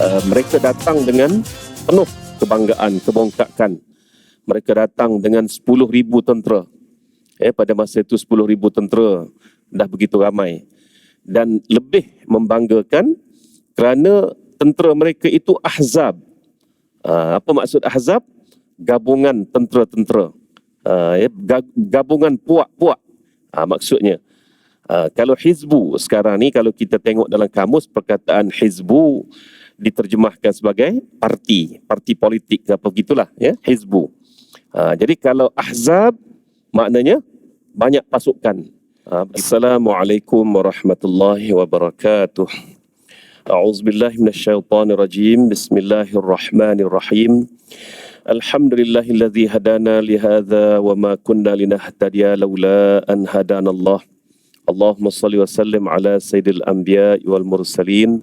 Mereka datang dengan penuh kebanggaan, kebongkakan. Mereka datang dengan 10,000 tentera. Pada masa itu 10,000 tentera dah begitu ramai. Dan lebih membanggakan kerana tentera mereka itu ahzab. Apa maksud ahzab? Gabungan tentera-tentera. Gabungan puak-puak maksudnya. Kalau hizbu sekarang ni, kalau kita tengok dalam kamus, perkataan hizbu diterjemahkan sebagai parti politik ke apa begitulah, ya, hizbu. Jadi kalau ahzab maknanya banyak pasukan. Assalamualaikum warahmatullahi wabarakatuh. A'udzubillahi minasyaitonirrajim. Bismillahirrahmanirrahim. Alhamdulillahilladzi hadana lihadza wa ma kunna linahtadiya laula an hadanallah. Allahumma salli wa sallim ala sayyidil anbiya wal mursalin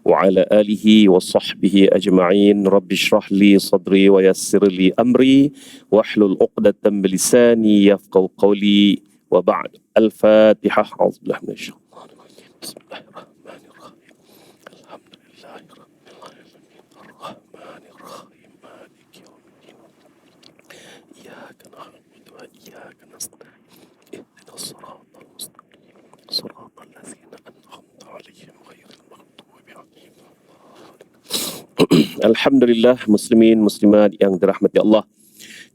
wa ala alihi wa sahbihi ajma'in. Rabbi shrah li sadri wa yassir li amri wahlul 'uqdatam min lisani yafqahu qawli wa ba'd. Al-Fatihah. A'udzubillahi minasyaitonir rajim. Bismillahirrahmanirrahim. Alhamdulillahi rabbil alamin. Arrahmanir rahim. Maliki yaumiddin. Iyyaka na'budu wa iyyaka nasta'in. Ihdinas siratal mustaqim. Siratal ladzina an'amta 'alaihim ghairil maghdubi 'alaihim waladdallin. Alhamdulillah, muslimin muslimat yang dirahmati Allah.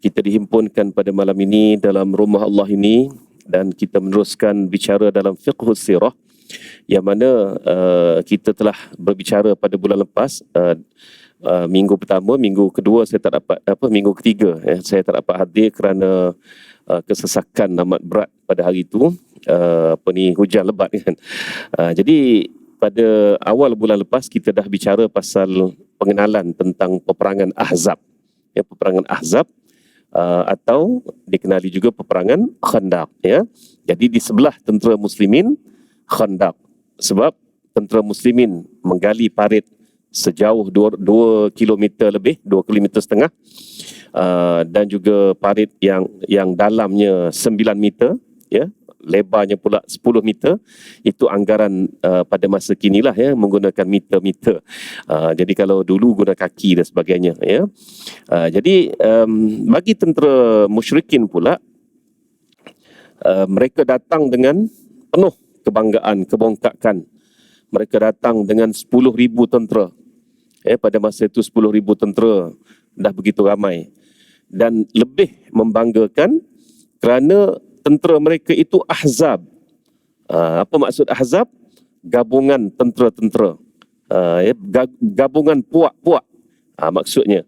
Kita dihimpunkan pada malam ini dalam rumah Allah ini dan kita meneruskan bicara dalam fiqh sirah, yang mana kita telah berbicara pada bulan lepas. Minggu pertama, minggu kedua saya tak dapat minggu ketiga saya tak dapat hadir kerana kesesakan amat berat pada hari itu. Hujan lebat kan. Jadi pada awal bulan lepas kita dah bicara pasal pengenalan tentang peperangan Ahzab. Peperangan Ahzab atau dikenali juga peperangan Khandaq, ya. Jadi di sebelah tentera muslimin Khandaq, sebab tentera muslimin menggali parit sejauh 2 km lebih, 2,5 km, dan juga parit yang dalamnya 9 meter, ya, lebarnya pula 10 meter. Itu anggaran pada masa kinilah, ya, menggunakan meter-meter. Jadi kalau dulu guna kaki dan sebagainya, ya. Jadi bagi tentera musyrikin pula, mereka datang dengan penuh kebanggaan, kebongkakan. Mereka datang dengan 10,000 tentera. Pada masa itu 10,000 tentera dah begitu ramai. Dan lebih membanggakan kerana tentera mereka itu ahzab. Apa maksud ahzab? Gabungan tentera-tentera. Gabungan puak-puak maksudnya.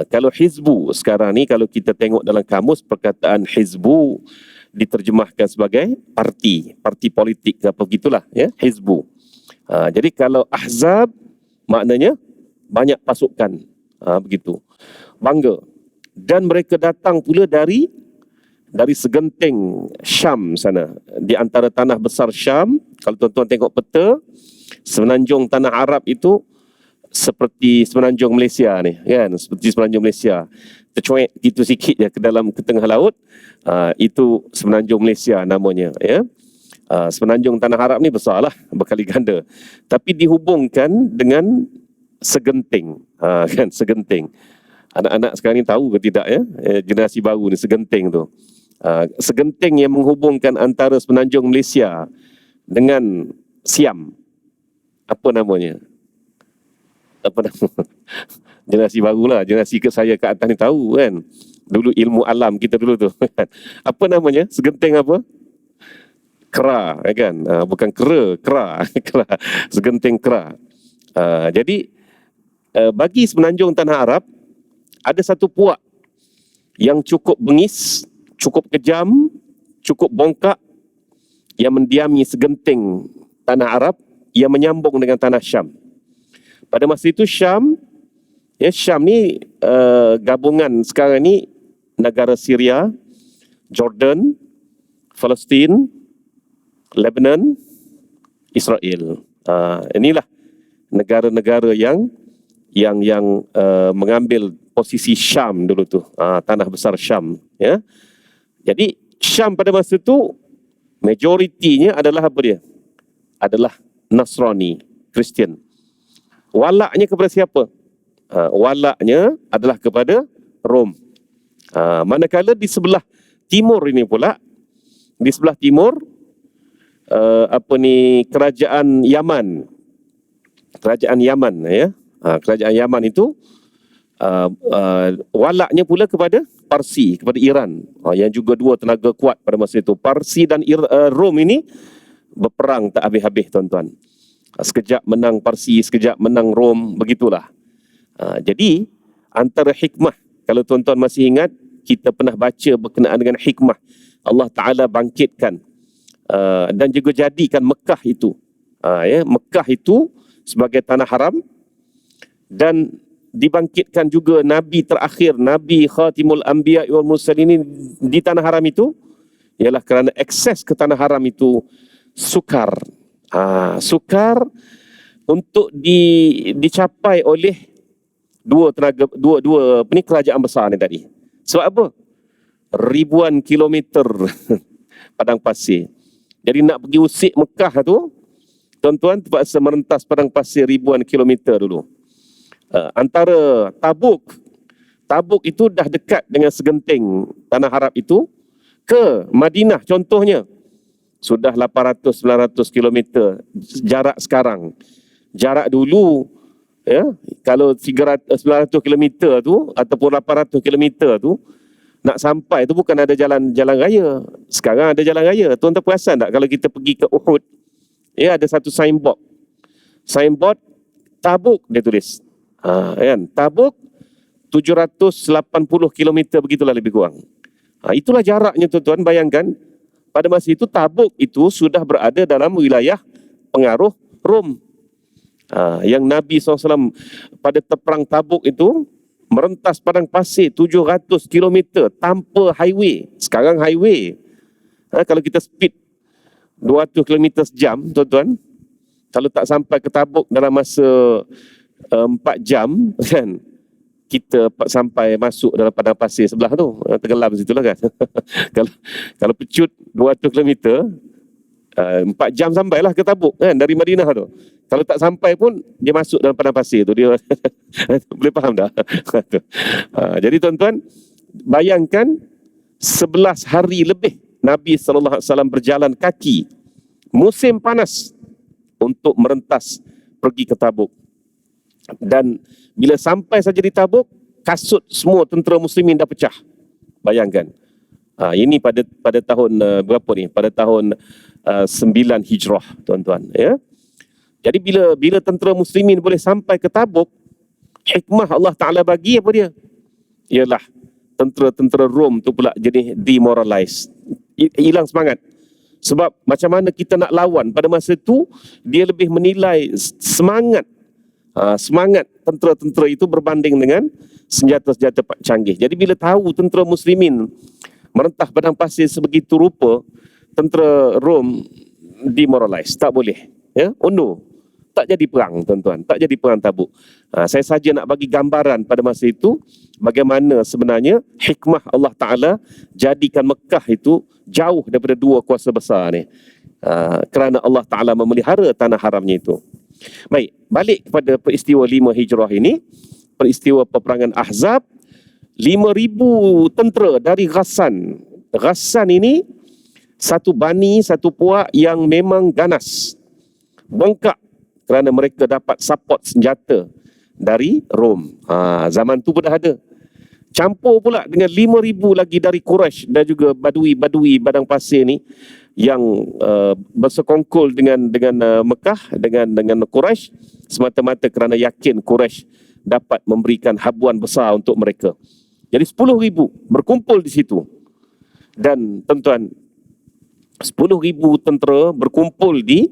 Kalau hizbu sekarang ni, kalau kita tengok dalam kamus, perkataan hizbu diterjemahkan sebagai parti politik ke apa begitulah, ya, hizbu. Jadi kalau ahzab maknanya banyak pasukan, begitu. Bangga. Dan mereka datang pula dari segenting Syam sana. Di antara tanah besar Syam, kalau tuan-tuan tengok peta, semenanjung tanah Arab itu seperti semenanjung Malaysia ni, kan? Seperti semenanjung Malaysia. Tercuek gitu sikit je ke tengah laut, itu semenanjung Malaysia namanya, ya. Semenanjung tanah Arab ni besarlah, berkali ganda. Tapi dihubungkan dengan segenting, kan, segenting. Anak-anak sekarang ni tahu ke tidak, ya? Generasi baru ni, segenting tu. Segenting yang menghubungkan antara semenanjung Malaysia dengan Siam. Apa namanya? Apa nama? Generasi barulah, generasi saya ke atas ni tahu, kan. Dulu ilmu alam kita dulu tu. Apa namanya? Segenting apa? Kera, kan. Bukan kera. Segenting kera. Jadi bagi semenanjung tanah Arab, ada satu puak yang cukup bengis, cukup kejam, cukup bongkak, yang mendiami segenting tanah Arab yang menyambung dengan tanah Syam. Pada masa itu Syam, ya, Syam ni gabungan sekarang ni negara Syria, Jordan, Palestin, Lebanon, Israel. Inilah negara-negara yang mengambil posisi Syam dulu tu, tanah besar Syam, ya. Jadi Syam pada masa itu majoritinya adalah apa dia? Adalah Nasrani, Kristian. Walaknya kepada siapa? Walaknya adalah kepada Rom. Manakala di sebelah timur ini pula, di sebelah timur kerajaan Yaman. Kerajaan Yaman, ya. Kerajaan Yaman itu walaknya pula kepada Parsi, kepada Iran, yang juga dua tenaga kuat pada masa itu. Parsi dan Rom ini berperang tak habis-habis, tuan-tuan. Sekejap menang Parsi, sekejap menang Rom, begitulah. Jadi antara hikmah, kalau tuan-tuan masih ingat, kita pernah baca berkenaan dengan hikmah Allah Ta'ala bangkitkan dan juga jadikan Mekah itu, Mekah itu sebagai tanah haram, dan dibangkitkan juga Nabi terakhir, Nabi Khatimul Anbiya wal Mursalin ini di tanah haram itu, ialah kerana akses ke tanah haram itu sukar. Sukar untuk dicapai oleh dua kerajaan besar ni tadi. Sebab apa? Ribuan kilometer padang pasir. Jadi nak pergi usik Mekah tu, tuan-tuan terpaksa merentas padang pasir ribuan kilometer dulu. Antara Tabuk itu dah dekat dengan segenting tanah Arab itu, ke Madinah contohnya sudah 800-900 kilometer jarak sekarang. Jarak dulu, ya, kalau 900 kilometer tu ataupun 800 kilometer tu nak sampai tu bukan ada jalan raya. Sekarang ada jalan raya. Tuan-tuan perasan tak kalau kita pergi ke Uhud, ya, ada satu signboard Tabuk dia tulis. Kan? Tabuk 780 km begitulah lebih kurang. Itulah jaraknya, tuan-tuan. Bayangkan pada masa itu Tabuk itu sudah berada dalam wilayah pengaruh Rom. Yang Nabi SAW pada perang Tabuk itu merentas padang pasir 700 km tanpa highway. Sekarang highway. Kalau kita speed 200 km sejam, tuan-tuan, kalau tak sampai ke Tabuk dalam masa 4 jam, kan, kita sampai masuk dalam padang pasir sebelah tu, tenggelam situlah, kan. Kalau pecut 200 km, 4 jam sampailah ke Tabuk, kan, dari Madinah tu. Kalau tak sampai pun dia masuk dalam padang pasir tu, dia boleh faham dah. Jadi tuan-tuan, bayangkan 11 hari lebih Nabi SAW berjalan kaki musim panas untuk merentas pergi ke Tabuk. Dan bila sampai saja di Tabuk, kasut semua tentera muslimin dah pecah. Bayangkan. Ini pada tahun berapa ni? Pada tahun 9 Hijrah, tuan-tuan, ya. Jadi bila tentera muslimin boleh sampai ke Tabuk, hikmah Allah Ta'ala bagi apa dia? Ialah tentera-tentera Rom tu pula jadi demoralized. Hilang semangat. Sebab macam mana kita nak lawan pada masa itu, dia lebih menilai semangat tentera-tentera itu berbanding dengan senjata-senjata canggih. Jadi bila tahu tentera muslimin merentah padang pasir sebegitu rupa, tentera Rom demoralized, tak boleh, ya, undur. Tak jadi perang, tuan-tuan, tak jadi perang Tabuk. Saya saja nak bagi gambaran pada masa itu bagaimana sebenarnya hikmah Allah Ta'ala jadikan Mekah itu jauh daripada dua kuasa besar ni, kerana Allah Ta'ala memelihara tanah haramnya itu. Baik, balik kepada peristiwa 5 Hijrah ini, peristiwa peperangan Ahzab. 5,000 tentera dari Ghassan. Ghassan ini satu bani, satu puak yang memang ganas, bongkak, kerana mereka dapat support senjata dari Rom. Zaman tu pun dah ada. Campur pula dengan 5,000 lagi dari Quraisy dan juga badui padang pasir ni yang bersekongkol dengan Mekah, dengan Quraisy, semata-mata kerana yakin Quraisy dapat memberikan habuan besar untuk mereka. Jadi 10,000 berkumpul di situ. Dan tuan-tuan, 10,000 tentera berkumpul di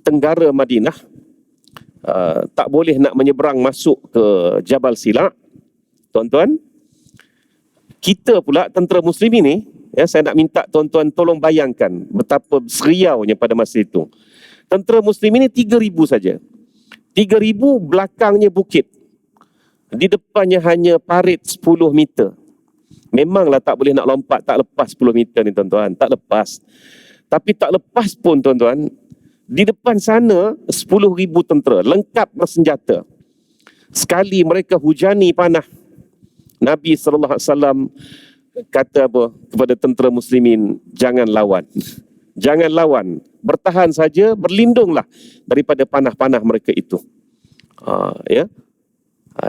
tenggara Madinah. Tak boleh nak menyeberang masuk ke Jabal Sila, tuan-tuan. Kita pula tentera muslim ini, ya, saya nak minta tuan-tuan tolong bayangkan betapa seriaunya pada masa itu. Tentera muslim ini 3,000 saja. 3,000 belakangnya bukit. Di depannya hanya parit 10 meter. Memanglah tak boleh nak lompat, tak lepas 10 meter ni, tuan-tuan, tak lepas. Tapi tak lepas pun, tuan-tuan, Di depan sana 10,000 tentera lengkap bersenjata. Sekali mereka hujani panah, Nabi SAW kata apa kepada tentera muslimin, jangan lawan. Jangan lawan, bertahan saja, berlindunglah daripada panah-panah mereka itu.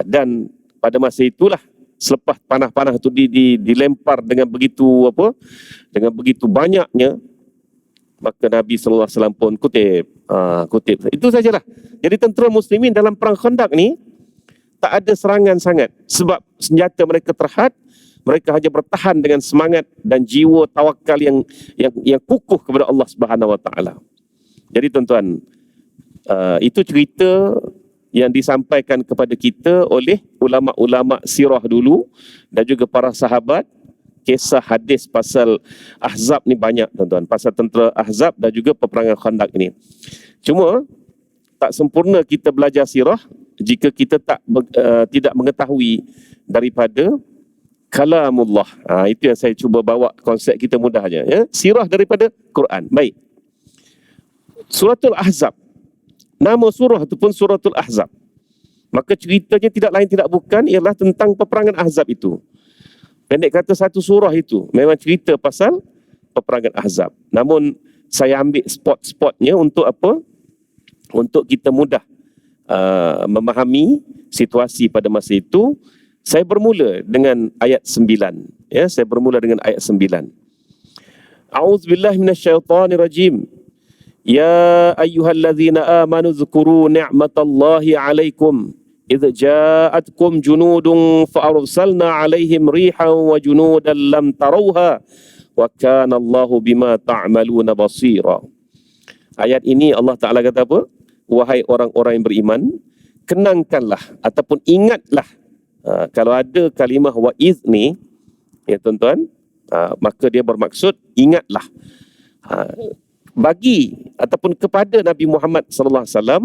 Dan pada masa itulah, selepas panah-panah itu dilempar dengan begitu banyaknya, maka Nabi SAW pun kutip. Itu sajalah. Jadi tentera muslimin dalam perang Khandaq ni tak ada serangan sangat, sebab senjata mereka terhad. Mereka hanya bertahan dengan semangat dan jiwa tawakal yang kukuh kepada Allah Subhanahu Wa Taala. Jadi tuan-tuan, itu cerita yang disampaikan kepada kita oleh ulama-ulama sirah dulu dan juga para sahabat. Kisah hadis pasal Ahzab ni banyak tuan-tuan, pasal tentera Ahzab dan juga peperangan Khandaq ini. Cuma tak sempurna kita belajar sirah jika kita tidak mengetahui daripada kalamullah. Itu yang saya cuba bawa konsep kita mudahnya, ya. Sirah daripada Quran. Baik. Suratul Ahzab. Nama surah itu pun Suratul Ahzab. Maka ceritanya tidak lain tidak bukan ialah tentang peperangan Ahzab itu. Pendek kata, satu surah itu memang cerita pasal peperangan Ahzab. Namun saya ambil spot-spotnya untuk apa? Untuk kita mudah memahami situasi pada masa itu. Saya bermula dengan ayat 9. Ya, saya bermula dengan ayat 9. A'udzubillahi minasyaitonirrajim. Ya ayyuhallazina amanu dzkuru ni'matallahi 'alaikum idh ja'atkum junudun fa'arsalna 'alaihim rihan wa junudan lam tarawha wa kana Allahu bima ta'maluna basira. Ayat ini Allah Taala kata apa? Wahai orang-orang yang beriman, kenangkanlah ataupun ingatlah. Kalau ada kalimah wa'iz ni, ya tuan-tuan, maka dia bermaksud ingatlah. Bagi ataupun kepada Nabi Muhammad sallallahu alaihi wasallam,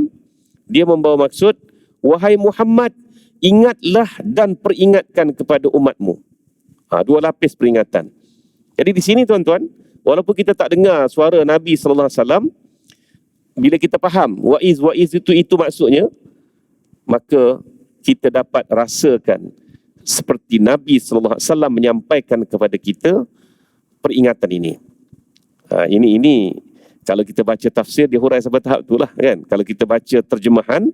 dia membawa maksud, wahai Muhammad, ingatlah dan peringatkan kepada umatmu. Dua lapis peringatan. Jadi di sini tuan-tuan, walaupun kita tak dengar suara Nabi sallallahu alaihi wasallam, bila kita faham wa'iz itu maksudnya, maka kita dapat rasakan seperti Nabi sallallahu alaihi wasallam menyampaikan kepada kita peringatan ini. Ini kalau kita baca tafsir dia hurai sampai tahap itulah, kan. Kalau kita baca terjemahan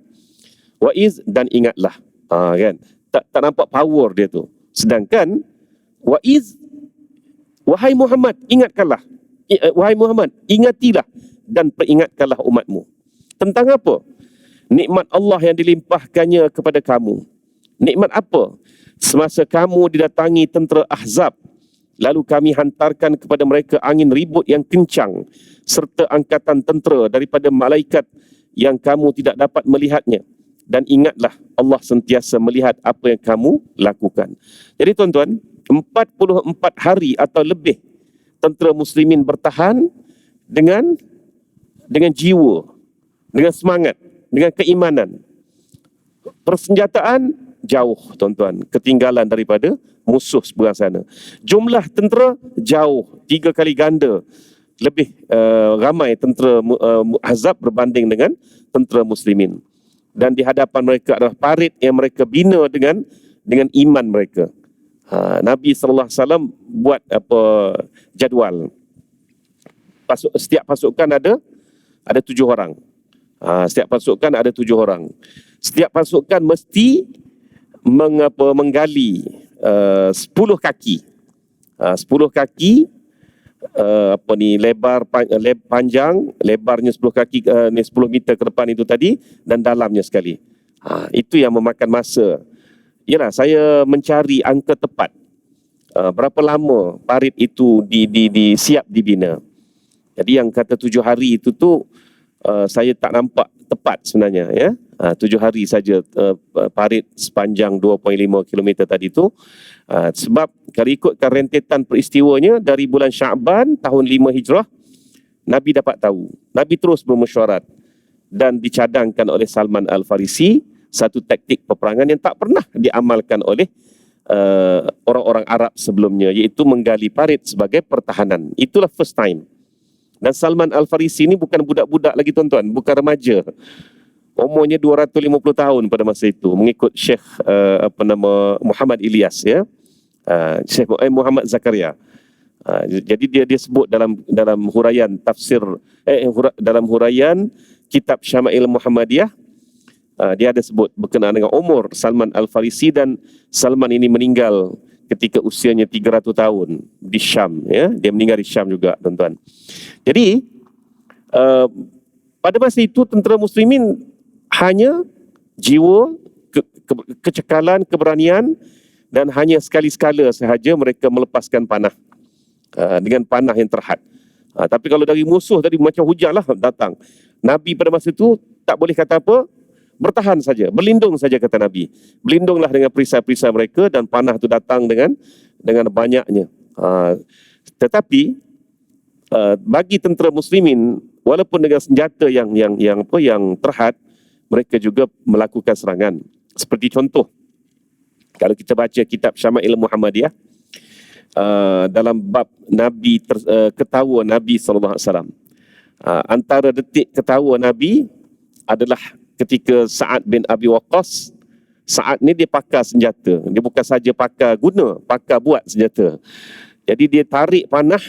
wa'iz dan ingatlah, kan. Tak nampak power dia tu. Sedangkan wa'iz, wahai Muhammad, ingatkanlah. Wahai Muhammad, ingatilah dan peringatkanlah umatmu. Tentang apa? Nikmat Allah yang dilimpahkannya kepada kamu. Nikmat apa? Semasa kamu didatangi tentera Ahzab, lalu kami hantarkan kepada mereka angin ribut yang kencang serta angkatan tentera daripada malaikat yang kamu tidak dapat melihatnya. Dan ingatlah, Allah sentiasa melihat apa yang kamu lakukan. Jadi tuan-tuan, 44 hari atau lebih tentera muslimin bertahan dengan jiwa, dengan semangat, dengan keimanan. Persenjataan jauh tuan-tuan, ketinggalan daripada musuh seberang sana. Jumlah tentera jauh, 3 kali ganda lebih ramai tentera Ahzab berbanding dengan tentera muslimin. Dan di hadapan mereka adalah parit yang mereka bina dengan iman mereka. Nabi sallallahu alaihi wasallam buat jadual. Setiap pasukan ada 7 orang. Setiap pasukan ada 7 orang. Setiap pasukan mesti menggali 10 kaki. 10 kaki panjang, lebarnya 10 kaki, 10 meter ke depan itu tadi, dan dalamnya sekali. Itu yang memakan masa. Yalah, saya mencari angka tepat. Berapa lama parit itu siap dibina. Jadi yang kata 7 hari itu tu saya tak nampak tepat sebenarnya, ya. 7 hari saja parit sepanjang 2.5 km tadi tu. Sebab kalau ikutkan rentetan peristiwanya dari bulan Sya'ban tahun 5 Hijrah, Nabi dapat tahu. Nabi terus bermesyuarat dan dicadangkan oleh Salman Al-Farisi satu taktik peperangan yang tak pernah diamalkan oleh orang-orang Arab sebelumnya, iaitu menggali parit sebagai pertahanan. Itulah first time. Dan Salman Al-Farisi ni bukan budak-budak lagi tuan-tuan, bukan remaja. Umurnya 250 tahun pada masa itu, mengikut Syekh Muhammad Ilyas, ya. Syekh Muhammad Zakaria. Jadi dia sebut dalam huraian tafsir dalam huraian kitab Syama'il Muhammadiyah, dia ada sebut berkenaan dengan umur Salman Al-Farisi, dan Salman ini meninggal ketika usianya 300 tahun di Syam, ya. Dia meninggal di Syam juga, tuan-tuan. Jadi pada masa itu tentera muslimin hanya jiwa, kecekalan, keberanian, dan hanya sekali-sekala sahaja mereka melepaskan panah dengan panah yang terhad. Tapi kalau dari musuh tadi macam hujan lah datang. Nabi pada masa itu tak boleh kata apa, bertahan saja, berlindung saja, kata Nabi. Berlindunglah dengan perisai-perisai mereka, dan panah itu datang dengan banyaknya. Tetapi bagi tentera muslimin, walaupun dengan senjata yang terhad, mereka juga melakukan serangan. Seperti contoh, kalau kita baca kitab Syama'il Muhammadiyah, dalam bab Nabi ketawa Nabi SAW, antara detik ketawa Nabi adalah ketika Sa'ad bin Abi Waqqas. Sa'ad ni dia pakar senjata, dia bukan saja pakar guna, pakar buat senjata. Jadi dia tarik panah,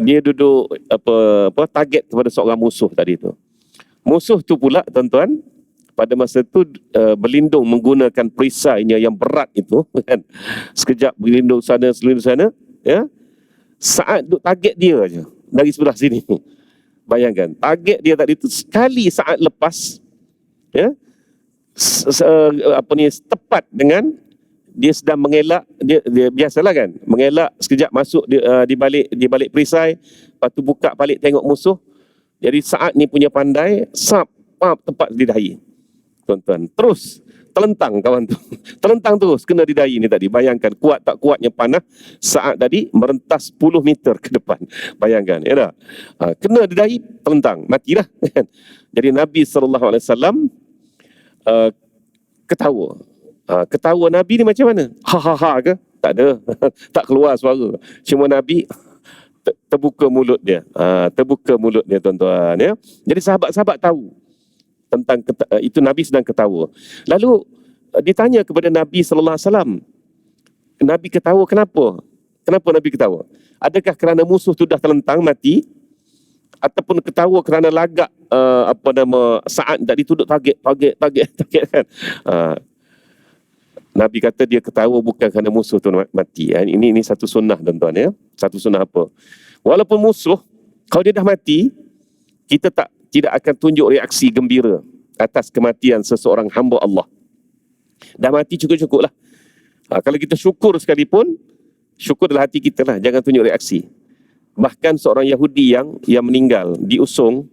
dia duduk target kepada seorang musuh tadi tu. Musuh tu pula, tuan-tuan, pada masa itu berlindung menggunakan perisainya yang berat itu, kan. Sekejap berlindung sana, selindung sana, ya. Saat duk target dia aja dari sebelah sini. Bayangkan, target dia tadi itu sekali saat lepas, ya. Tepat dengan dia sedang mengelak, dia biasalah kan, mengelak sekejap masuk di balik perisai, lepas tu buka balik tengok musuh. Jadi saat ni punya pandai, tepat di dahi. Tuan-tuan, terus telentang kawan tu. Telentang terus kena di dahi ni tadi. Bayangkan kuat tak kuatnya panah saat tadi merentas 10 meter ke depan. Bayangkan, ya dah. Kena di dahi, telentang, matilah. Jadi Nabi SAW ketawa. Ketawa Nabi ni macam mana? Ha ke? Tak ada. Tak keluar suara. Cuma Nabi terbuka mulut dia. Terbuka mulut dia, tuan-tuan, ya. Jadi sahabat-sahabat tahu tentang itu Nabi sedang ketawa. Lalu ditanya kepada Nabi SAW, Nabi ketawa kenapa? Kenapa Nabi ketawa? Adakah kerana musuh tu dah telentang mati, ataupun ketawa kerana lagak saat tadi tu duduk target kan? Nabi kata dia ketawa bukan kerana musuh tu mati. Ini satu sunnah, tuan-tuan, ya. Satu sunnah apa? Walaupun musuh, kalau dia dah mati, kita tidak akan tunjuk reaksi gembira atas kematian seseorang hamba Allah. Dah mati cukup-cukup lah. Kalau kita syukur sekalipun, syukur dalam hati kita lah, jangan tunjuk reaksi. Bahkan seorang Yahudi yang meninggal, diusung,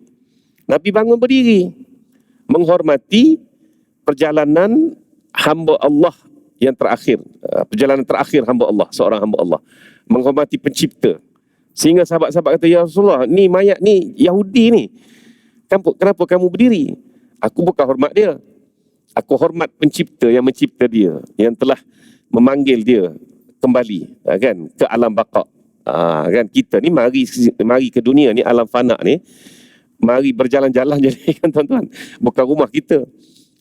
Nabi bangun berdiri, menghormati perjalanan hamba Allah yang terakhir, perjalanan terakhir hamba Allah, seorang hamba Allah, menghormati pencipta. Sehingga sahabat-sahabat kata, ya Rasulullah, ni mayat ni Yahudi ni, kenapa kamu berdiri? Aku bukan hormat dia, aku hormat pencipta yang mencipta dia, yang telah memanggil dia kembali, kan, ke alam baqa. Kan kita ni mari ke dunia ni, alam fana ni, mari berjalan-jalan jadi, kan, tuan-tuan. Bukan rumah kita.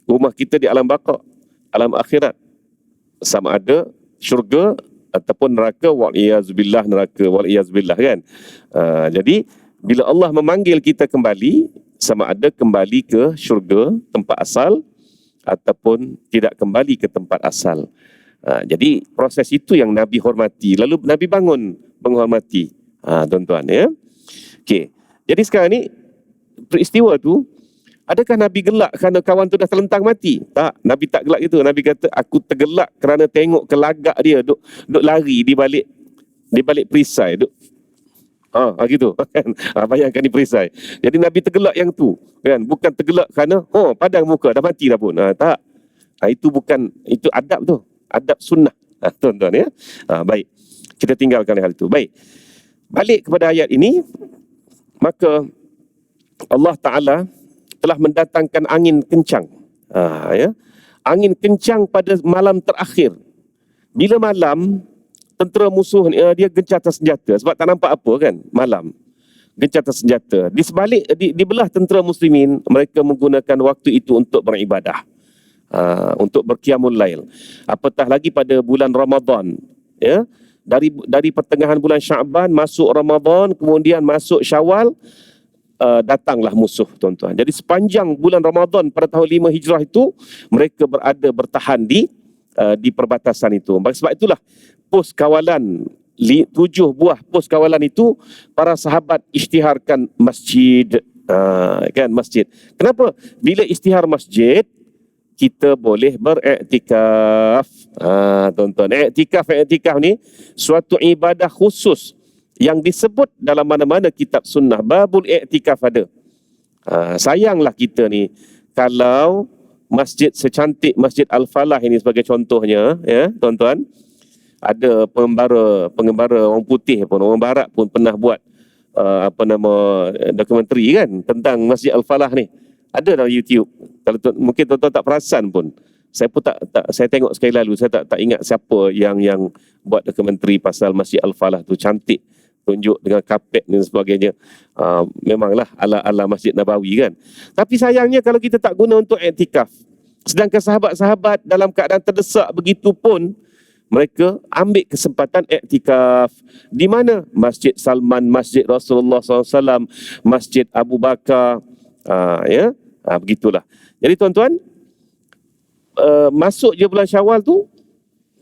Rumah kita di alam baqa, alam akhirat. Sama ada syurga ataupun neraka, wa'iyazbillah, neraka, wa'iyazbillah, kan. Jadi bila Allah memanggil kita kembali, sama ada kembali ke syurga, tempat asal, ataupun tidak kembali ke tempat asal. Jadi proses itu yang Nabi hormati. Lalu Nabi bangun menghormati, tuan-tuan, ya. Okey. Jadi sekarang ni peristiwa tu, adakah Nabi gelak kerana kawan tu dah terlentang mati? Tak, Nabi tak gelak itu. Nabi kata, aku tergelak kerana tengok kelagak dia duk lari di balik perisai, gitu kan. Bayangkan di perisai. Jadi Nabi tergelak yang tu, kan, bukan tergelak kerana padang muka dah mati dah pun. Tak. Itu bukan, itu adab tu, adab sunnah, tuan-tuan, ya. Baik, kita tinggalkan hal itu. Baik, balik kepada ayat ini, maka Allah Ta'ala telah mendatangkan angin kencang, ya, angin kencang pada malam terakhir. Bila malam, tentera musuh dia gencatan senjata sebab tak nampak apa, kan, malam. gencatan senjata. Di sebalik di belah tentera muslimin, mereka menggunakan waktu itu untuk beribadah, untuk berqiyamul lail. Apatah lagi pada bulan Ramadan, ya. Dari pertengahan bulan Syaban masuk Ramadan, kemudian masuk Syawal, datanglah musuh, tuan-tuan. Jadi sepanjang bulan Ramadan pada tahun 5 Hijrah itu, mereka bertahan di perbatasan itu. Sebab itulah pos kawalan, 7 buah pos kawalan itu para sahabat isytiharkan masjid, kan, masjid. Kenapa? Bila isytihar masjid, kita boleh beriktikaf. Tuan-tuan, iktikaf ni suatu ibadah khusus yang disebut dalam mana-mana kitab sunnah. Babul iktikaf ada. Sayanglah kita ni kalau masjid secantik Masjid Al-Falah ini sebagai contohnya, ya tuan-tuan, ada pengembara orang putih pun, orang barat pun pernah buat dokumentari kan tentang Masjid Al-Falah ni. Ada dalam YouTube. Kalau mungkin tuan-tuan tak perasan pun. Saya pun tak saya tengok sekali lalu, saya tak ingat siapa yang buat dokumentari pasal Masjid Al-Falah tu. Cantik, tunjuk dengan kapet dan sebagainya. Memanglah ala Masjid Nabawi kan. Tapi sayangnya kalau kita tak guna untuk iktikaf, sedangkan sahabat-sahabat dalam keadaan terdesak begitu pun mereka ambil kesempatan iktikaf. Di mana? Masjid Salman, Masjid Rasulullah SAW, Masjid Abu Bakar. Ya, begitulah. Jadi tuan-tuan, masuk je bulan Syawal tu,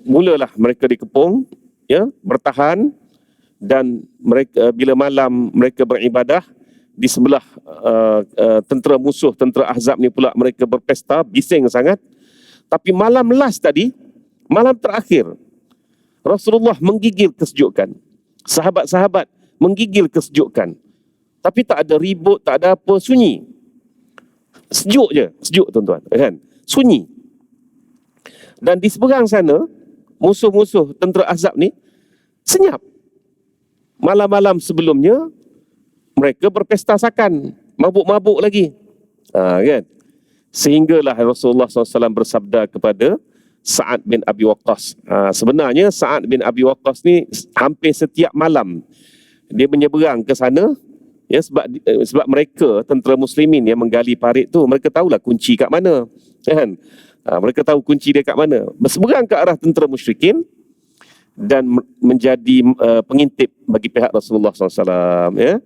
mulalah mereka dikepung, ya, bertahan, dan mereka bila malam mereka beribadah di sebelah tentera musuh, tentera Ahzab ni pula mereka berpesta, bising sangat. Tapi malam last tadi, malam terakhir, Rasulullah menggigil kesejukan. Sahabat-sahabat menggigil kesejukan. Tapi tak ada ribut, tak ada apa, sunyi. Sejuk je, sejuk tuan-tuan, kan? Sunyi. Dan di seberang sana, musuh-musuh tentera Ahzab ni senyap. Malam-malam sebelumnya mereka berpesta sakan, mabuk-mabuk lagi. Kan? Sehinggalah Rasulullah SAW bersabda kepada Sa'ad bin Abi Waqqas. Sebenarnya Sa'ad bin Abi Waqqas ni hampir setiap malam dia menyeberang ke sana. Ya, sebab mereka tentera muslimin yang menggali parit tu, mereka tahulah kunci kat mana, kan? Mereka tahu kunci dia kat mana. Berseberang ke arah tentera musyrikin dan menjadi pengintip bagi pihak Rasulullah SAW. Ya.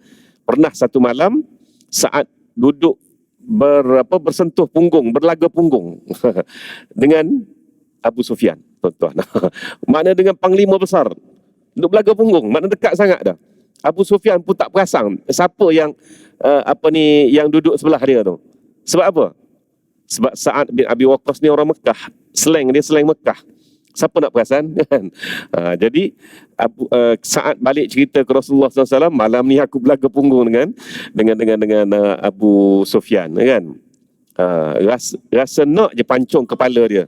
Pernah satu malam saat duduk bersentuh punggung, berlaga punggung dengan Abu Sufyan, tuan-tuan. Makna dengan panglima besar, duduk berlaga punggung, makna dekat sangat dah. Abu Sufyan pun tak perasan siapa yang yang duduk sebelah dia tu. Sebab apa? Sebab Sa'ad bin Abi Waqqas ni orang Mekah, slang dia slang Mekah. Siapa nak perasan? Jadi Sa'ad balik cerita ke Rasulullah SAW, malam ni aku berlaga punggung dengan Abu Sufyan, kan? Rasa nak je pancung kepala dia.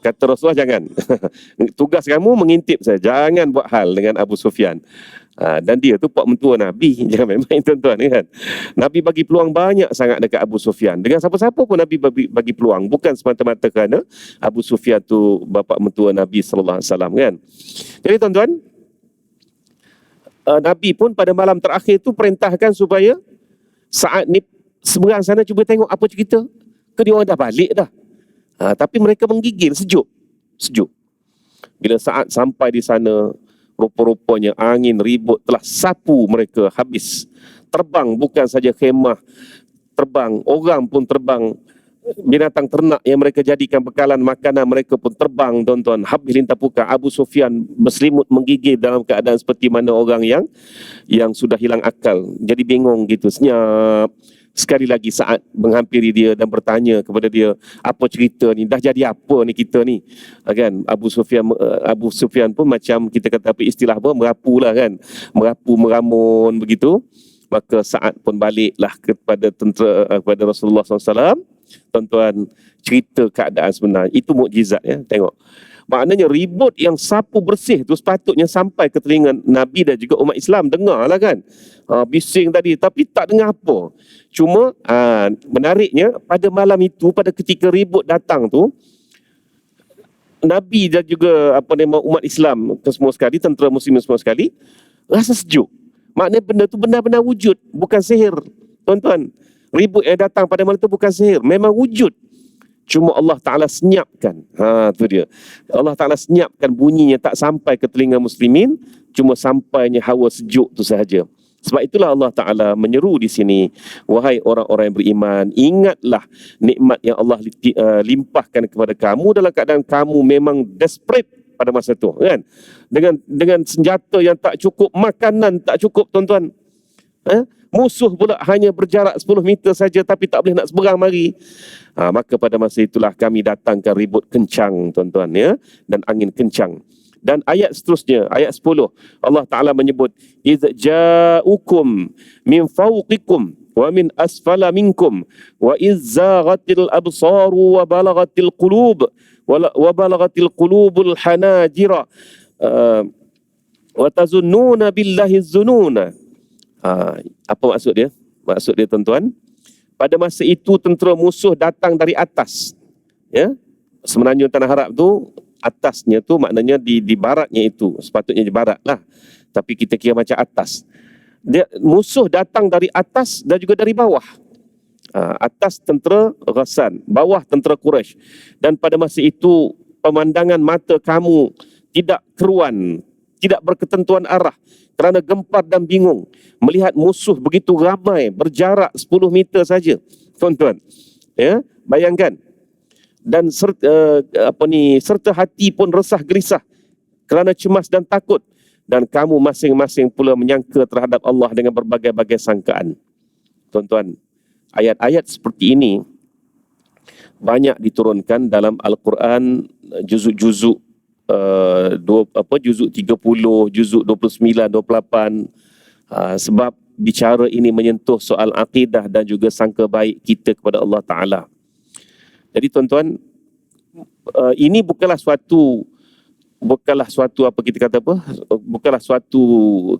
Kata Rasulullah, jangan. Tugas kamu mengintip saya, jangan buat hal dengan Abu Sufyan. Dan dia tu pak mentua Nabi. Jangan main-main, tuan-tuan, kan? Nabi bagi peluang banyak sangat dekat Abu Sufyan. Dengan siapa-siapa pun Nabi bagi peluang, bukan semata-mata kerana Abu Sufyan tu bapa mentua Nabi SAW, kan? Jadi tuan-tuan, Nabi pun pada malam terakhir tu perintahkan supaya saat ni seberang sana cuba tengok apa cerita. Ke dia orang dah balik dah. Tapi mereka menggigil, sejuk. Bila saat sampai di sana, rupa-rupanya angin ribut telah sapu mereka habis. Terbang bukan saja khemah, terbang, orang pun terbang. Binatang ternak yang mereka jadikan bekalan makanan mereka pun terbang, tuan-tuan. Habis lintah puka. Abu Sufyan berselimut menggigil dalam keadaan seperti mana orang yang sudah hilang akal. Jadi bingung gitu, senyap. Sekali lagi saat menghampiri dia dan bertanya kepada dia, apa cerita ni, dah jadi apa ni kita ni, kan? Abu Sufyan pun macam kita kata apa istilah apa, merapu lah, kan? Merapu, meramun begitu. Maka Sa'ad pun baliklah kepada kepada Rasulullah SAW. Tuan-tuan, cerita keadaan sebenar itu mukjizat, ya. Tengok, maknanya ribut yang sapu bersih tu sepatutnya sampai ke telinga Nabi dan juga umat Islam, dengar lah, kan? Bising tadi, tapi tak dengar apa. Cuma menariknya pada malam itu, pada ketika ribut datang tu, Nabi dan juga umat Islam semua sekali, tentera muslimin semua sekali, rasa sejuk. Maknanya benda tu benar-benar wujud, bukan sihir. Tuan-tuan, ribut yang datang pada malam itu bukan sihir, memang wujud. Cuma Allah Ta'ala senyapkan. Tu dia. Allah Ta'ala senyapkan bunyinya tak sampai ke telinga muslimin, cuma sampainya hawa sejuk tu sahaja. Sebab itulah Allah Ta'ala menyeru di sini, wahai orang-orang yang beriman, ingatlah nikmat yang Allah limpahkan kepada kamu dalam keadaan kamu memang desperate pada masa itu, kan? Dengan senjata yang tak cukup, makanan tak cukup, tuan-tuan. Musuh pula hanya berjarak 10 meter saja tapi tak boleh nak seberang mari. Maka pada masa itulah kami datangkan ribut kencang, tuan-tuan, ya, dan angin kencang. Dan ayat seterusnya, ayat 10, Allah Ta'ala menyebut, "Idz ja'ukum min fawqikum wa min asfala minkum wa iz zaghatil absaru wa balagatil qulubul hanajira wa tazunnuna billahi zununa." Apa maksud dia? Maksud dia, tuan-tuan, pada masa itu tentera musuh datang dari atas, ya. Semenanjung Tanah Arab tu, atasnya tu maknanya di baratnya itu, sepatutnya di barat lah, tapi kita kira macam atas. Musuh datang dari atas dan juga dari bawah. Atas tentera Ghassan, bawah tentera Quraisy. Dan pada masa itu pemandangan mata kamu tidak keruan, tidak berketentuan arah, kerana gempar dan bingung melihat musuh begitu ramai berjarak 10 meter saja, tuan-tuan. Ya, bayangkan. Dan serta hati pun resah gelisah kerana cemas dan takut, dan kamu masing-masing pula menyangka terhadap Allah dengan berbagai-bagai sangkaan. Tuan-tuan, ayat-ayat seperti ini banyak diturunkan dalam Al-Quran, juzuk-juzuk juzuk 30, juzuk 29, 28, sebab bicara ini menyentuh soal akidah dan juga sangka baik kita kepada Allah Ta'ala. Jadi, tuan-tuan, ini bukanlah suatu bukanlah suatu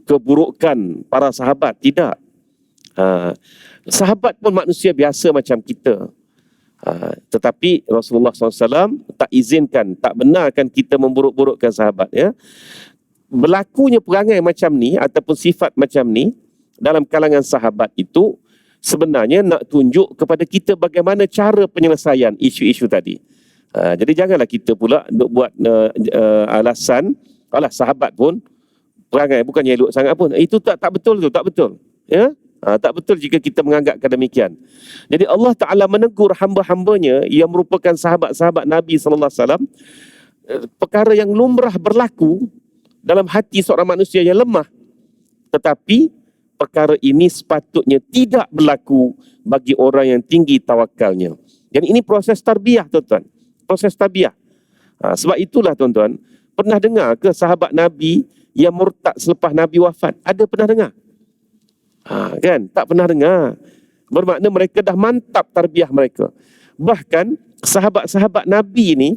keburukan para sahabat, tidak. Sahabat pun manusia biasa macam kita. Tetapi Rasulullah SAW tak izinkan, tak benarkan kita memburuk-burukkan sahabat, ya. Berlakunya perangai macam ni ataupun sifat macam ni dalam kalangan sahabat itu sebenarnya nak tunjuk kepada kita bagaimana cara penyelesaian isu-isu tadi. Jadi janganlah kita pula buat alasan, alah, sahabat pun perangai bukannya elok sangat pun. Itu tak betul tu, tak betul. Ya? Tak betul jika kita menganggapkan demikian. Jadi Allah Ta'ala menegur hamba-hambanya yang merupakan sahabat-sahabat Nabi SAW, perkara yang lumrah berlaku dalam hati seorang manusia yang lemah. Tetapi perkara ini sepatutnya tidak berlaku bagi orang yang tinggi tawakalnya. Dan ini proses tarbiyah, tuan-tuan. Proses tarbiyah. Sebab itulah, tuan-tuan, pernah dengar ke sahabat Nabi yang murtad selepas Nabi wafat? Ada pernah dengar? Kan? Tak pernah dengar. Bermakna mereka dah mantap tarbiyah mereka. Bahkan sahabat-sahabat Nabi ni,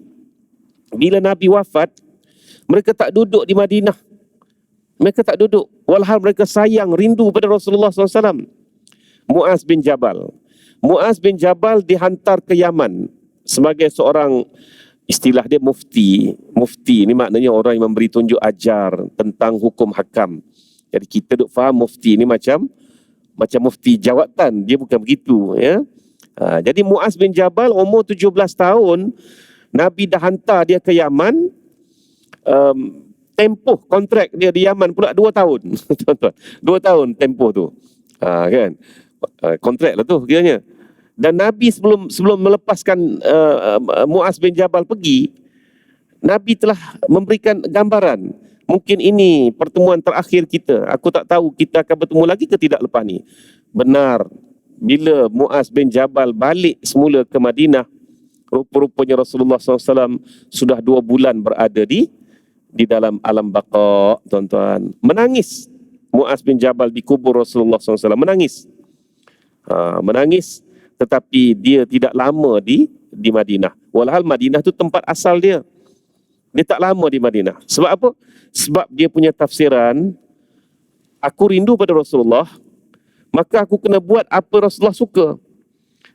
bila Nabi wafat, mereka tak duduk di Madinah. Mereka tak duduk, walhal mereka sayang, rindu pada Rasulullah SAW. Muaz bin Jabal dihantar ke Yaman sebagai seorang, istilah dia mufti. Mufti ni maknanya orang yang memberi tunjuk ajar tentang hukum hakam. Jadi kita duk faham mufti ni macam mufti jawatan, dia bukan begitu, ya. Jadi Muaz bin Jabal umur 17 tahun, Nabi dah hantar dia ke Yaman. Tempoh kontrak dia di Yaman pula 2 tahun. 2 tahun tempoh tu. Kan? Kontrak lah tu kiranya. Dan Nabi sebelum melepaskan Muaz bin Jabal pergi, Nabi telah memberikan gambaran, mungkin ini pertemuan terakhir kita. Aku tak tahu kita akan bertemu lagi ke tidak lepas ni. Benar, bila Muaz bin Jabal balik semula ke Madinah, rupa-rupanya Rasulullah SAW sudah 2 bulan berada di dalam alam baqa, tuan-tuan. Menangis Muaz bin Jabal di kubur Rasulullah SAW. Menangis. Menangis, tetapi dia tidak lama di Madinah. Walhal Madinah tu tempat asal dia. Dia tak lama di Madinah. Sebab apa? Sebab dia punya tafsiran, aku rindu pada Rasulullah, maka aku kena buat apa Rasulullah suka.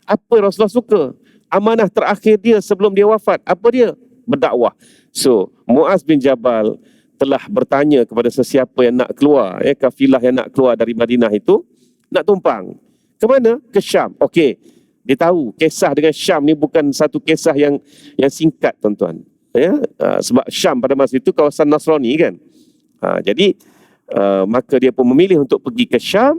Apa Rasulullah suka? Amanah terakhir dia sebelum dia wafat, apa dia? Berdakwah. So, Muaz bin Jabal telah bertanya kepada sesiapa yang nak keluar, kafilah yang nak keluar dari Madinah itu, nak tumpang. Ke mana? Ke Syam. Okey, dia tahu kisah dengan Syam ni bukan satu kisah yang singkat, tuan-tuan. Sebab Syam pada masa itu kawasan Nasrani kan. Jadi maka dia pun memilih untuk pergi ke Syam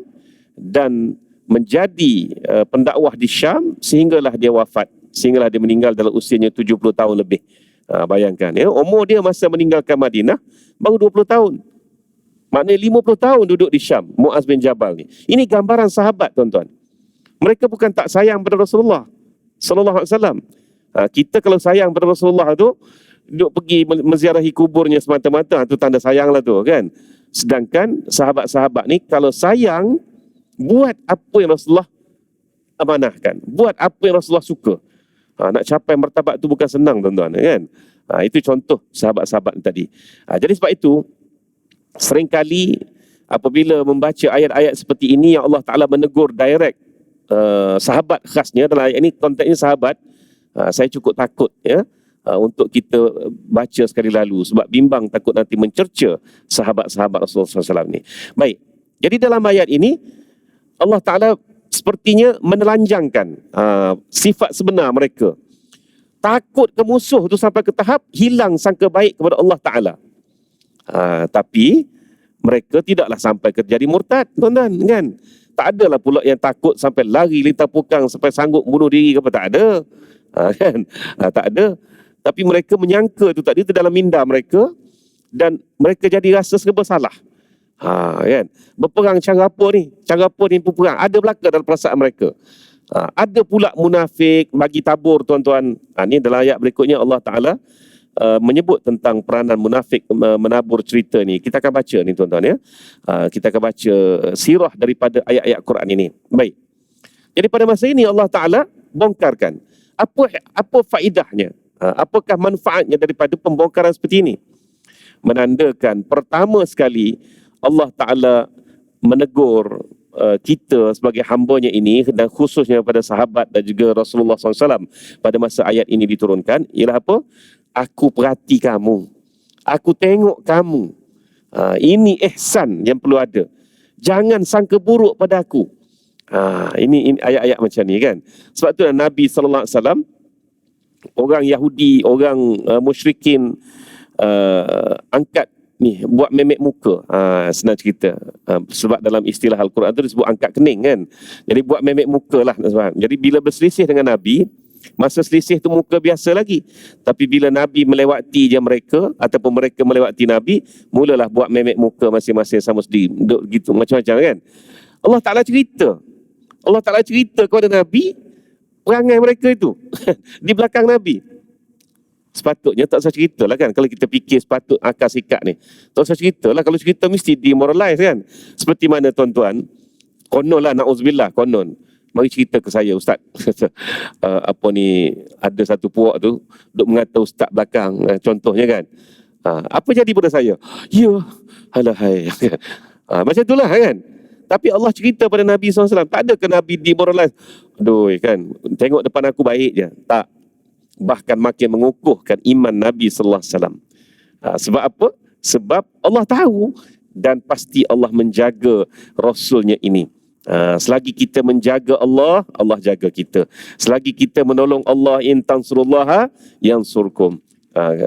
dan menjadi pendakwah di Syam sehinggalah dia wafat, sehinggalah dia meninggal dalam usianya 70 tahun lebih. Bayangkan umur dia masa meninggalkan Madinah baru 20 tahun. Maknanya 50 tahun duduk di Syam, Muaz bin Jabal ni. Ini gambaran sahabat, tuan-tuan. Mereka bukan tak sayang pada Rasulullah sallallahu alaihi wasallam. Kita kalau sayang pada Rasulullah tu duduk pergi menziarahi kuburnya semata-mata, tu tanda sayang lah tu kan. Sedangkan sahabat-sahabat ni kalau sayang, buat apa yang Rasulullah amanahkan, buat apa yang Rasulullah suka. Nak capai martabat tu bukan senang, tuan-tuan kan. Itu contoh sahabat-sahabat tadi. Jadi sebab itu seringkali apabila membaca ayat-ayat seperti ini yang Allah Ta'ala menegur direct sahabat khasnya, dalam ayat ini konteksnya sahabat, saya cukup takut untuk kita baca sekali lalu sebab bimbang takut nanti mencerca sahabat-sahabat Rasulullah SAW ni. Baik, jadi dalam ayat ini Allah Ta'ala sepertinya menelanjangkan sifat sebenar mereka. Takut ke musuh tu sampai ke tahap hilang sangka baik kepada Allah Ta'ala. Tapi mereka tidaklah sampai ke jadi murtad, tuan-tuan kan. Tak adalah pula yang takut sampai lari lintah pukang sampai sanggup bunuh diri ke apa, tak ada. Kan? Tak ada. Tapi mereka menyangka itu tadi, itu dalam minda mereka, dan mereka jadi rasa serba salah. Kan? Berperang cara apa ni? Cara apa ni berperang? Ada belaka dalam perasaan mereka. Ada pula munafik bagi tabur, tuan-tuan. Ini dalam ayat berikutnya Allah Ta'ala menyebut tentang peranan munafik menabur cerita ni. Kita akan baca ni, tuan-tuan ya. Kita akan baca sirah daripada ayat-ayat Quran ini. Baik. Jadi pada masa ini Allah Ta'ala bongkarkan apa faedahnya, apakah manfaatnya daripada pembongkaran seperti ini. Menandakan pertama sekali Allah Ta'ala menegur kita sebagai hambanya ini, dan khususnya pada sahabat dan juga Rasulullah SAW pada masa ayat ini diturunkan, ialah apa? Aku perhati kamu, aku tengok kamu. Ini ihsan yang perlu ada. Jangan sangka buruk pada aku. Ini ayat-ayat macam ni kan. Sebab tu Nabi SAW, orang Yahudi, orang musyrikin angkat ni, buat memek muka. Senang cerita. Sebab dalam istilah Al-Quran tu disebut angkat kening kan. Jadi buat memek muka lah. Jadi bila berselisih dengan Nabi, masa selisih tu muka biasa lagi. Tapi bila Nabi melewati je mereka, ataupun mereka melewati Nabi, mulalah buat memek muka masing-masing sama sendiri. Duk gitu, macam-macam kan. Allah Ta'ala cerita. Allah Ta'ala cerita kepada Nabi perangai mereka itu di belakang Nabi. Sepatutnya tak usah cerita lah kan. Kalau kita fikir sepatut akal sikat ni, tak usah cerita lah. Kalau cerita mesti demoralize kan. Seperti mana, tuan-tuan, konon lah, na'udzubillah, konon, mari cerita ke saya, Ustaz. Apa ni, ada satu puak tu duk mengata Ustaz belakang, contohnya kan. Apa jadi pada saya? Ya, halahai. Macam itulah kan. Tapi Allah cerita pada Nabi SAW, tak ada ke Nabi demoralize? Aduh kan, tengok depan aku baik je. Tak. Bahkan makin mengukuhkan iman Nabi SAW. Sebab apa? Sebab Allah tahu, dan pasti Allah menjaga Rasulnya ini. Selagi kita menjaga Allah, Allah jaga kita. Selagi kita menolong Allah, in tansurullaha yansurkum.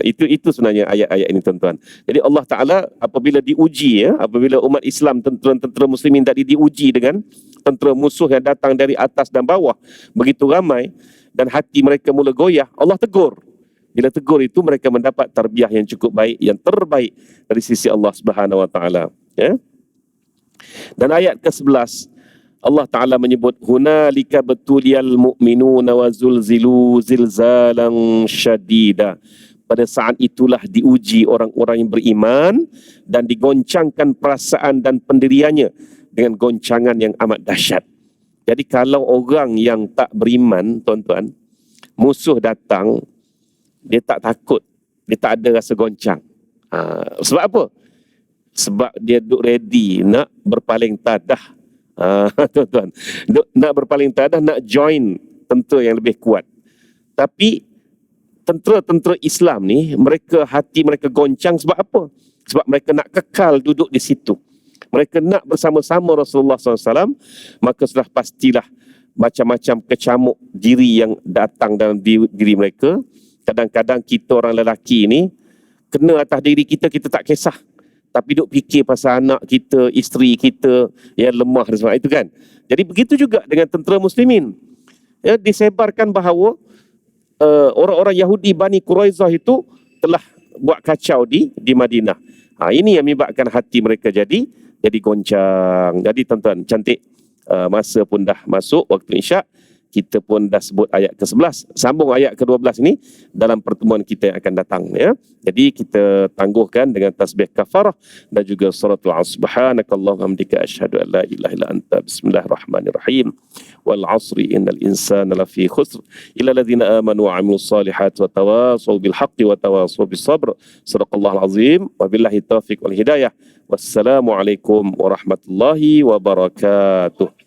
Itu sebenarnya ayat-ayat ini, tuan-tuan. Jadi Allah Ta'ala apabila diuji, apabila umat Islam, tentera muslimin tadi diuji dengan tentera musuh yang datang dari atas dan bawah begitu ramai, dan hati mereka mula goyah, Allah tegur. Bila tegur itu, mereka mendapat tarbiyah yang cukup baik, yang terbaik dari sisi Allah Subhanahu Wa Ta'ala. Dan ayat ke-11 Allah Ta'ala menyebut, hunalika betuliyal mu'minuna wa zulzilu zilzalan syadida. Pada saat itulah diuji orang-orang yang beriman dan digoncangkan perasaan dan pendiriannya dengan goncangan yang amat dahsyat. Jadi kalau orang yang tak beriman, tuan-tuan, musuh datang, dia tak takut, dia tak ada rasa goncang. Sebab apa? Sebab dia duk ready nak berpaling tadah. Tuan-tuan, nak berpaling tadah, nak join tentera yang lebih kuat. Tapi tentera-tentera Islam ni, hati mereka goncang sebab apa? Sebab mereka nak kekal duduk di situ. Mereka nak bersama-sama Rasulullah SAW, maka sudah pastilah macam-macam kecamuk diri yang datang dalam diri mereka. Kadang-kadang kita orang lelaki ini kena atas diri kita, kita tak kisah. Tapi duk fikir pasal anak kita, isteri kita yang lemah dan sebagainya itu kan. Jadi begitu juga dengan tentera muslimin. Ya, disebarkan bahawa orang-orang Yahudi Bani Quraizah itu telah buat kacau di Madinah. Ini yang menyebabkan hati mereka jadi goncang. Jadi tuan-tuan, cantik, masa pun dah masuk waktu Isyak. Kita pun dah sebut ayat ke-11. Sambung ayat ke-12 ini dalam pertemuan kita yang akan datang. Ya. Jadi kita tangguhkan dengan tasbih kafarah dan juga suratul Asr. Subhanakallahumma hamdika asyhadu an la ilaha illa anta bismillahirrahmanirrahim. Wal 'asri innal insana lafi khusr illa alladhina amanu wa 'amilus solihati wa tawassaw bil haqqi wa tawassaw bis sabr. Shadaqallahul azim. Wabillahi taufiq wal hidayah. Wassalamualaikum warahmatullahi wabarakatuh.